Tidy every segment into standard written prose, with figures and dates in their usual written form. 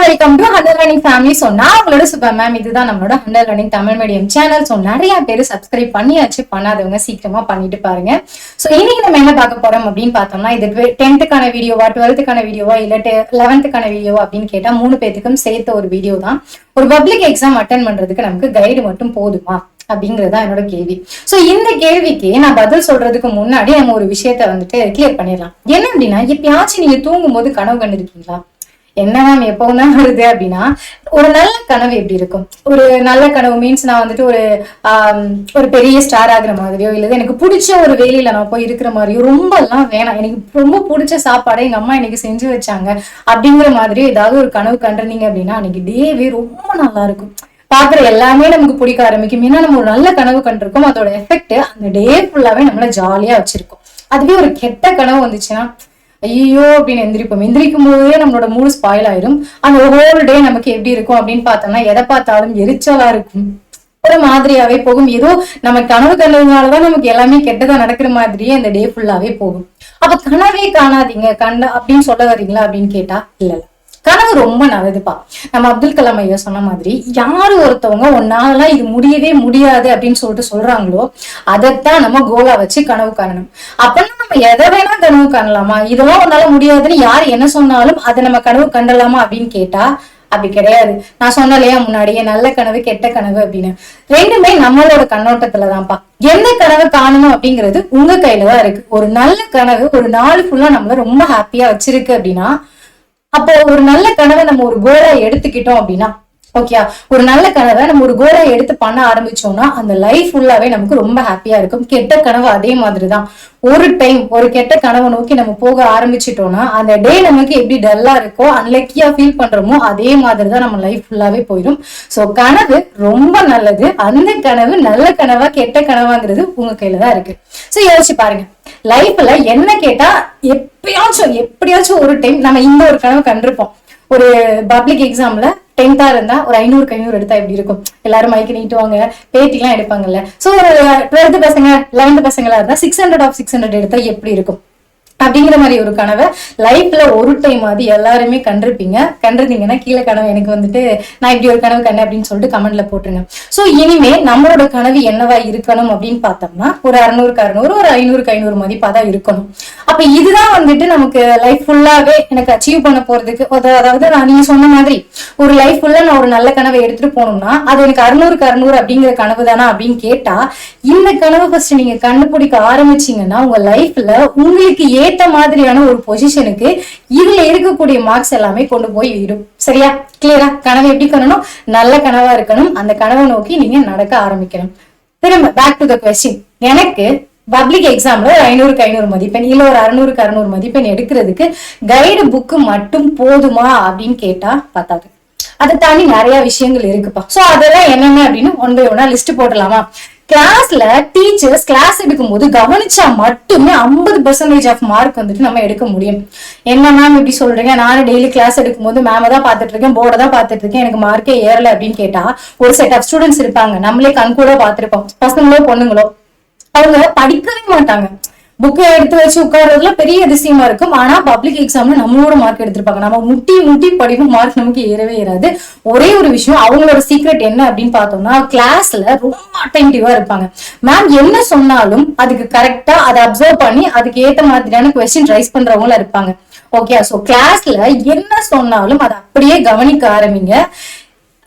Welcome to Hunter Learning family. So நான் உங்களோட super ma'am. இதுதான் நம்மளோட Hunter Learning Tamil medium channel. So நிறைய பேர் சப்ஸ்கிரைப் பண்ணியாச்சு, பண்ணாதவங்க சீக்கிரமா பண்ணிட்டு பாருங்க. ஸோ இன்னைக்கு நம்ம என்ன பார்க்க போறோம் அப்படின்னு பார்த்தோம்னா, இது 10th வீடியோவா 12th வீடியோவா இல்ல 11th வீடியோவா அப்படின்னு கேட்டா 3 பேத்துக்கும் சேர்த்த ஒரு வீடியோ தான். ஒரு பப்ளிக் எக்ஸாம் அட்டன் பண்றதுக்கு நமக்கு கைடு மட்டும் போதுமா அப்படிங்கறதா என்னோட கேள்வி. சோ இந்த கேள்விக்கு நான் பதில் சொல்றதுக்கு முன்னாடி நம்ம ஒரு விஷயத்த வந்துட்டு கிளியர் பண்ணிடலாம். என்ன அப்படின்னா, எப்பயாச்சும் நீங்க தூங்கும் போது கனவு கண்டிருக்கீங்களா? என்ன மேம் எப்பவும் தான் வருது அப்படின்னா, ஒரு நல்ல கனவு எப்படி இருக்கும்? ஒரு நல்ல கனவு மீன்ஸ் நான் வந்துட்டு ஒரு பெரிய ஸ்டார் ஆகுற மாதிரியோ, இல்லது எனக்கு பிடிச்ச ஒரு வேலையில நான் போய் இருக்கிற மாதிரியோ, ரொம்ப எல்லாம் வேணாம், எனக்கு ரொம்ப பிடிச்ச சாப்பாடை எங்க அம்மா எனக்கு செஞ்சு வச்சாங்க அப்படிங்கிற மாதிரியோ ஏதாவது ஒரு கனவு கண்டிருந்தீங்க அப்படின்னா அன்னைக்கு டேவே ரொம்ப நல்லா இருக்கும். பாக்குற எல்லாமே நமக்கு பிடிக்க ஆரம்பிக்கும். ஏன்னா நம்ம ஒரு நல்ல கனவு கண்டிருக்கோம், அதோட எஃபெக்ட் அந்த டே ஃபுல்லாவே நம்மள ஜாலியா வச்சிருக்கோம். அதுவே ஒரு கெட்ட கனவு வந்துச்சுன்னா ஐயோ அப்படின்னு எந்திரிக்கும் போதே நம்மளோட மூடு ஸ்பாயில் ஆயிரும். அந்த ஹோல் டே நமக்கு எப்படி இருக்கும் அப்படின்னு பார்த்தோம்னா, எதை பார்த்தாலும் எரிச்சலா இருக்கும், ஒரு மாதிரியாவே போகும். ஏதோ நம்ம கனவு கண்டதுனாலதான் நமக்கு எல்லாமே கெட்டதா நடக்கிற மாதிரியே அந்த டே ஃபுல்லாவே போகும். அப்ப கனவே காணாதீங்க அப்படின்னு சொல்ல வரீங்களா அப்படின்னு கேட்டா இல்ல. கனவு ரொம்ப நல்லதுப்பா. நம்ம அப்துல் கலாம் ஐயா சொன்ன மாதிரி, யாரு ஒருத்தவங்க ஒன்னாலலாம் இது முடியவே முடியாது அப்படின்னு சொல்றாங்களோ அதைத்தான் நம்ம கோலா வச்சு கனவு காணணும். அப்பன்னா நம்ம எதை வேணா கனவு காணலாமா? இதெல்லாம் உன்னால முடியாதுன்னு யாரு என்ன சொன்னாலும் அதை நம்ம கனவு கண்டலாமா அப்படின்னு கேட்டா அப்படி கிடையாது. நான் சொன்னேன் இல்லையா முன்னாடியே, நல்ல கனவு கெட்ட கனவு அப்படின்னு ரெண்டுமே நம்மளோட கண்ணோட்டத்துலதான்ப்பா. எந்த கனவு காணணும் அப்படிங்கிறது உங்க கையில தான் இருக்கு. ஒரு நல்ல கனவு ஒரு நாள் ஃபுல்லா நம்மள ரொம்ப ஹாப்பியா வச்சிருக்கு அப்படின்னா, அப்போ ஒரு நல்ல கனவை நம்ம ஒரு கோலா எடுத்துக்கிட்டோம் அப்படின்னா, ஓகே, ஒரு நல்ல கனவை நம்ம ஒரு கோலா எடுத்து பண்ண ஆரம்பிச்சோம்னா அந்த லைஃப் ஃபுல்லாவே நமக்கு ரொம்ப ஹாப்பியா இருக்கும். கெட்ட கனவு அதே மாதிரிதான். ஒரு டைம் ஒரு கெட்ட கனவை நோக்கி நம்ம போக ஆரம்பிச்சிட்டோம்னா அந்த டே நமக்கு எப்படி டல்லா இருக்கோ, அன்லக்கியா ஃபீல் பண்றோமோ அதே மாதிரிதான் நம்ம லைஃப் ஃபுல்லாவே போயிடும். சோ கனவு ரொம்ப நல்லது. அந்த கனவு நல்ல கனவா கெட்ட கனவாங்கிறது உங்க கையில தான் இருக்கு. சோ யோசிச்சு பாருங்க, லைஃப்ல என்ன கேட்டா எப்படியாச்சும் ஒரு டைம் நம்ம இந்த ஒரு கனவு கண்டிருப்போம். ஒரு பப்ளிக் எக்ஸாம்ல 10th இருந்தா ஒரு 500 எடுத்தா எப்படி இருக்கும்? எல்லாரும் மைக்கு நீட்டுவாங்க, பேட்டி எல்லாம் எடுப்பாங்கல்ல. சோ ஒரு 12th பசங்க 11th பசங்களா இருந்தா 600 எடுத்தா எப்படி இருக்கும் அப்படிங்கிற மாதிரி ஒரு கனவை லைஃப்ல ஒரு டைம் அது எல்லாருமே கண்டிருந்தீங்கன்னா கீழே கனவு எனக்கு வந்துட்டு நான் இப்படி ஒரு கனவு கண்டேன் அப்படின்னு சொல்லிட்டு கமெண்ட்ல போட்டுருங்க. சோ இனிமே நம்மளோட கனவு என்னவா இருக்கணும் அப்படின்னு பார்த்தோம்னா, ஒரு 600 ஒரு 500 மதிப்பா தான் இருக்கணும். அப்ப இதுதான் வந்துட்டு நமக்கு லைஃப் ஃபுல்லாவே எனக்கு அச்சீவ் பண்ண போறதுக்கு, அதாவது நான் நீங்க சொன்ன மாதிரி ஒரு லைஃப் ஃபுல்லா நான் ஒரு நல்ல கனவை எடுத்துட்டு போனோம்னா அது எனக்கு 600 அப்படிங்கிற கனவு தானா அப்படின்னு கேட்டா, இந்த கனவு ஃபர்ஸ்ட் நீங்க கண்டுபிடிக்க ஆரம்பிச்சீங்கன்னா உங்க லைஃப்ல உங்களுக்கு ஏத்த மாதிரியான ஒரு பொசிஷனுக்கு இதுல இருக்கக்கூடிய மார்க்ஸ் எல்லாமே கொண்டு போய் விடும். சரியா? கிளியரா? கனவு எப்படி காணணும்? நல்ல கனவா இருக்கணும். அந்த கனவை நோக்கி நீங்க நடக்க ஆரம்பிக்கணும். திரும்ப பேக் டு த கொஸ்டின். எனக்கு பப்ளிக் எக்ஸாம்ல ஒரு 500 மதிப்பெண் இல்ல ஒரு 600 மதிப்பெண் எடுக்கிறதுக்கு கைடு புக்கு மட்டும் போதுமா அப்படின்னு கேட்டா பத்தாது. அதை தாண்டி நிறைய விஷயங்கள் இருக்குப்பா. சோ அதெல்லாம் என்னென்ன அப்படின்னு ஒன் பை ஒன்னா லிஸ்ட் போடலாமா? கிளாஸ்ல டீச்சர்ஸ் கிளாஸ் எடுக்கும் போது கவனிச்சா மட்டுமே 50% ஆஃப் மார்க் வந்துட்டு நம்ம எடுக்க முடியும். என்ன மேம் இப்படி சொல்றீங்க? நானும் டெய்லி கிளாஸ் எடுக்கும் போது மேம தான் பாத்துட்டு இருக்கேன், போர்டை தான் பாத்துட்டு இருக்கேன், எனக்கு மார்க்கே ஏறல அப்படின்னு கேட்டா, ஒரு செட் ஆஃப் ஸ்டூடெண்ட்ஸ் இருப்பாங்க, நம்மளே கண்கூட பாத்துருப்போம், பசங்களோ பொண்ணுங்களோ, அவங்க படிக்கவே மாட்டாங்க. புக்கை எடுத்து வச்சு உட்கார்றதுல பெரிய அதிசயமா இருக்கும். ஆனா பப்ளிக் எக்ஸாம்ல நம்மளோட மார்க் எடுத்திருப்பாங்க. நம்ம முட்டி படிக்கும், மார்க் நமக்கு ஏறவே ஏறாது. ஒரே ஒரு விஷயம், அவங்களோட சீக்ரெட் என்ன அப்படின்னு பார்த்தோம்னா, கிளாஸ்ல ரொம்ப அட்டென்டிவா இருப்பாங்க. மேம் என்ன சொன்னாலும் அதுக்கு கரெக்டா அதை அப்சர்வ் பண்ணி அதுக்கு ஏத்த மாதிரியான கொஸ்டின் ரைஸ் பண்றவங்களா இருப்பாங்க. ஓகே, சோ கிளாஸ்ல என்ன சொன்னாலும் அதை அப்படியே கவனிக்க ஆரம்பிங்க.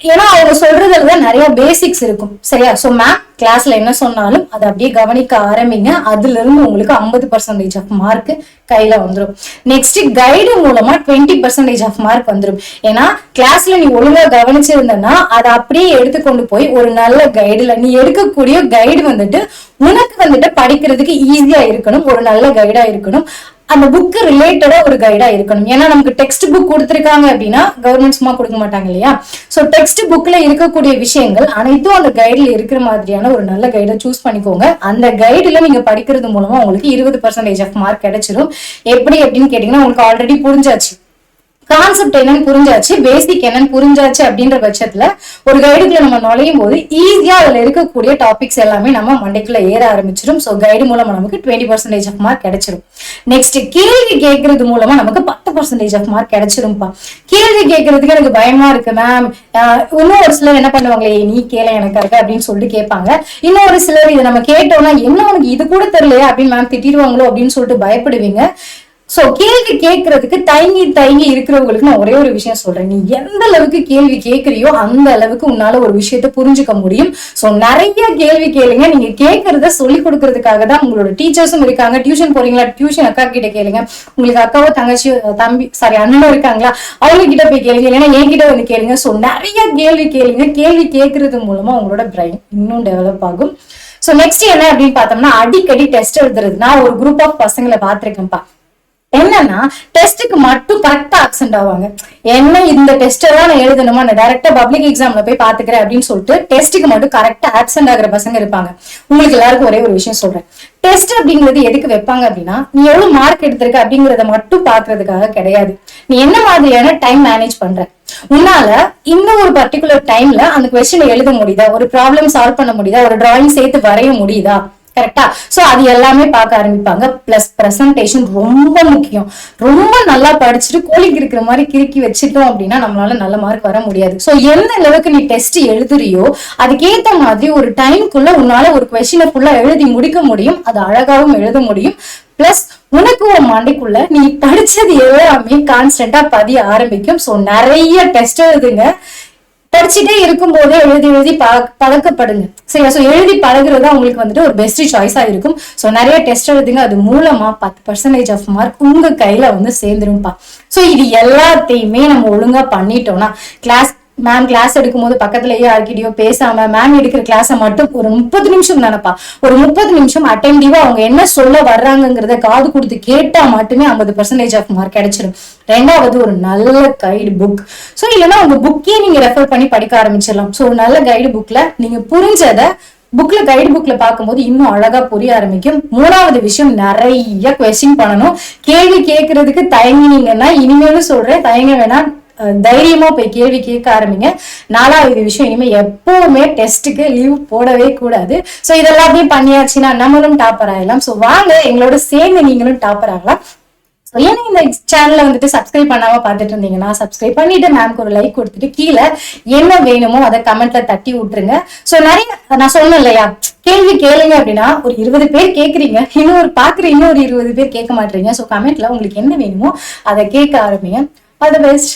ஏன்னா அவங்க சொல்றதுலதான் நிறைய பேசிக்ஸ் இருக்கும். சரியா? சோ மேம் கிளாஸ்ல என்ன சொன்னாலும் அதை அப்படியே கவனிக்க ஆரம்பிங்க. அதுல இருந்து உங்களுக்கு 50% ஆஃப் மார்க் கையில வந்துடும். நெக்ஸ்ட் கைடு மூலமா 20% ஆஃப் மார்க் வந்துடும். ஏன்னா கிளாஸ்ல நீ ஒழுங்கா கவனிச்சிருந்தனா அதை அப்படியே எடுத்துக்கொண்டு போய் ஒரு நல்ல கைடுல நீ எடுக்கக்கூடிய கைடு வந்துட்டு உனக்கு வந்துட்டு படிக்கிறதுக்கு ஈஸியா இருக்கணும், ஒரு நல்ல கைடா இருக்கணும், அந்த புக்கு ரிலேட்டடா ஒரு கைடா இருக்கணும். ஏன்னா நமக்கு டெக்ஸ்ட் புக் கொடுத்துருக்காங்க அப்படின்னா கவர்மெண்ட் சும்மா கொடுக்க மாட்டாங்க இல்லையா? சோ டெக்ஸ்ட் புக்ல இருக்கக்கூடிய விஷயங்கள் அனைத்தும் அந்த கைடுல இருக்கிற மாதிரியான ஒரு நல்ல கைடை சூஸ் பண்ணிக்கோங்க. அந்த கைடுல நீங்க படிக்கிறது மூலமா உங்களுக்கு 20% ஆஃப் மார்க் கிடைச்சிடும். எப்படி அப்படின்னு கேட்டீங்கன்னா உங்களுக்கு ஆல்ரெடி புரிஞ்சாச்சு. கான்செப்ட் என்னன்னு புரிஞ்சாச்சு, பேசிக் என்னன்னு புரிஞ்சாச்சு அப்படின்ற பட்சத்துல ஒரு கைடுக்குள்ள நம்ம நுழையும் போது ஈஸியா அதுல இருக்கக்கூடிய டாபிக்ஸ் எல்லாமே நம்ம மண்டைக்குள்ள ஏற ஆரம்பிச்சிடும். ஸோ கைடு மூலமா நமக்கு 20% ஆஃப் மார்க் கிடைச்சிடும். நெக்ஸ்ட் கேள்வி கேட்கறது மூலமா நமக்கு 10% ஆஃப் மார்க் கிடைச்சிரும்பா. கேள்வி கேட்கறதுக்கு எனக்கு பயமா இருக்கு மேம், இன்னும் ஒரு சிலர் என்ன பண்ணுவாங்களே, நீ கேள எனக்கு அப்படின்னு சொல்லிட்டு கேட்பாங்க. இன்னொரு சிலர் இதை நம்ம கேட்டோம்னா என்ன உனக்கு இது கூட தெரியலையா அப்படின்னு மேம் திட்டிடுவாங்களோ அப்படின்னு சொல்லிட்டு பயப்படுவீங்க. சோ கேள்வி கேட்கறதுக்கு தயங்கி இருக்கிறவங்களுக்கு நான் ஒரே ஒரு விஷயம் சொல்றேன், நீ எந்த அளவுக்கு கேள்வி கேட்கறியோ அந்த அளவுக்கு உன்னால ஒரு விஷயத்த புரிஞ்சுக்க முடியும். சோ நிறைய கேள்வி கேளுங்க. நீங்க கேட்கறத சொல்லி கொடுக்கறதுக்காக தான் உங்களோட டீச்சர்ஸும் இருக்காங்க. டியூஷன் போறீங்களா, டியூஷன் அக்கா கிட்ட கேளுங்க. உங்களுக்கு அக்காவோ தங்கச்சியோ அண்ணனும் இருக்காங்களா, அவங்க கிட்ட போய் கேளுங்க, இல்லைன்னா என்கிட்ட வந்து கேளுங்க. சோ நிறைய கேள்வி கேளுங்க. கேள்வி கேட்கறது மூலமா உங்களோட பிரெயின் இன்னும் டெவலப் ஆகும். சோ நெக்ஸ்ட் என்ன அப்படின்னு பார்த்தோம்னா, அடிக்கடி டெஸ்ட் எழுதுறது. நான் ஒரு குரூப் ஆஃப் பசங்களை பார்த்திருக்கேன்ப்பா. என்னன்னா டெஸ்ட்டுக்கு மட்டும் கரெக்டா ஆப்சென்ட் ஆவாங்க. என்ன இந்த டெஸ்ட் எல்லாம் நான் எழுதணுமா, நான் டைரக்டா பப்ளிக் எக்ஸாம்ல போய் பாத்துக்கிறேன் அப்படின்னு சொல்லிட்டு டெஸ்ட்டுக்கு மட்டும் கரெக்டா ஆப்சென்ட் ஆகிற பசங்க இருப்பாங்க. உங்களுக்கு எல்லாருக்கும் ஒரே ஒரு விஷயம் சொல்றேன், டெஸ்ட் அப்படிங்கிறது எதுக்கு வைப்பாங்க அப்படின்னா, நீ எவ்வளவு மார்க் எடுத்திருக்க அப்படிங்கறத மட்டும் பாக்குறதுக்காக கிடையாது. நீ என்ன மாதிரியான டைம் மேனேஜ் பண்ற, உன்னால இன்னும் ஒரு பர்டிகுலர் டைம்ல அந்த கொஸ்டினை எழுத முடியுதா, ஒரு ப்ராப்ளம் சால்வ் பண்ண முடியுதா, ஒரு டிராயிங் சேர்த்து வரைய முடியுதா, கரெக்டா? சோ அது எல்லாமே பார்க்க ஆரம்பிப்பாங்க. பிளஸ் பிரசன்டேஷன் ரொம்ப முக்கியம். ரொம்ப நல்லா படிச்சுட்டு கோழிக்கு இருக்கிற மாதிரி கிறுக்கி வச்சுட்டோம் அப்படின்னா நம்மளால நல்ல மார்க் வர முடியாது. சோ எந்த அளவுக்கு நீ டெஸ்ட் எழுதுறியோ அதுக்கேத்த மாதிரி ஒரு டைம்குள்ள உன்னால ஒரு கொஸ்டினை ஃபுல்லா எழுதி முடிக்க முடியும். அது அழகாவும் எழுத முடியும். பிளஸ் உனக்கு ஒரு மண்டைக்குள்ள நீ படிச்சது எல்லாமே கான்ஸ்டன்டா பதிய ஆரம்பிக்கும். சோ நிறைய டெஸ்ட் எழுதுங்க. படிச்சுட்டே இருக்கும் போதே எழுதி பழக்கப்படுங்க. சரியா? சோ எழுதி பழகுறது உங்களுக்கு வந்துட்டு ஒரு பெஸ்ட் சாய்ஸா இருக்கும். சோ நிறைய டெஸ்ட் எழுதுங்க. அது மூலமா 10% ஆஃப் மார்க் உங்க கையில வந்து சேர்ந்துரும்பா. சோ இது எல்லாத்தையுமே நம்ம ஒழுங்கா பண்ணிட்டோம்னா, மேம் கிளாஸ் எடுக்கும் போது பக்கத்துலயே யார்கிட்டயோ பேசாம மேம் எடுக்கிற கிளாஸை மட்டும் ஒரு 30 நிமிஷம் தானப்பா, ஒரு 30 நிமிஷம் அட்டென்டிவா அவங்க என்ன சொல்ல வர்றாங்கிறத காது கொடுத்து கேட்டா மட்டுமே 50% ஆஃப் மார்க் கிடைச்சிடும். ரெண்டாவது ஒரு நல்ல கைடு புக். சோ இல்லைன்னா உங்க புக்கே நீங்க ரெஃபர் பண்ணி படிக்க ஆரம்பிச்சிடலாம். சோ ஒரு நல்ல கைடு புக்ல நீங்க புரிஞ்சத கைடு புக்ல பார்க்கும்போது இன்னும் அழகா புரிய ஆரம்பிக்கும். மூணாவது விஷயம், நிறைய கொஸ்டின் பண்ணணும். கேள்வி கேட்கறதுக்கு தயங்கினீங்கன்னா, இனிமேலும் சொல்றேன், தயங்க வேணாம், தைரியமா போய் கேள்வி கேட்க ஆரம்பிங்க. நாலாவது விஷயம், இனிமே எப்பவுமே டெஸ்ட்டுக்கு லீவ் போடவே கூடாது. சோ இதெல்லாத்தையும் பண்ணியாச்சுன்னா நம்மளும் டாப்பர் ஆகலாம். சோ வாங்க எங்களோட சேர்ந்து நீங்களும் டாப்பர் ஆகலாம். ஏன்னா இந்த சேனலை வந்துட்டு சப்ஸ்கிரைப் பண்ணாம பார்த்துட்டு இருந்தீங்கன்னா சப்ஸ்கிரைப் பண்ணிட்டு மேம்க்கு ஒரு லைக் கொடுத்துட்டு கீழே என்ன வேணுமோ அதை கமெண்ட்ல தட்டி விட்டுருங்க. சோ நிறைய நான் சொன்னேன் இல்லையா, கேள்வி கேளுங்க அப்படின்னா ஒரு 20 பேர் கேட்குறீங்க, இன்னொரு 20 பேர் கேட்க மாட்டீங்க. சோ கமெண்ட்ல உங்களுக்கு என்ன வேணுமோ அதை கேட்க ஆரம்பிங்க. All the best.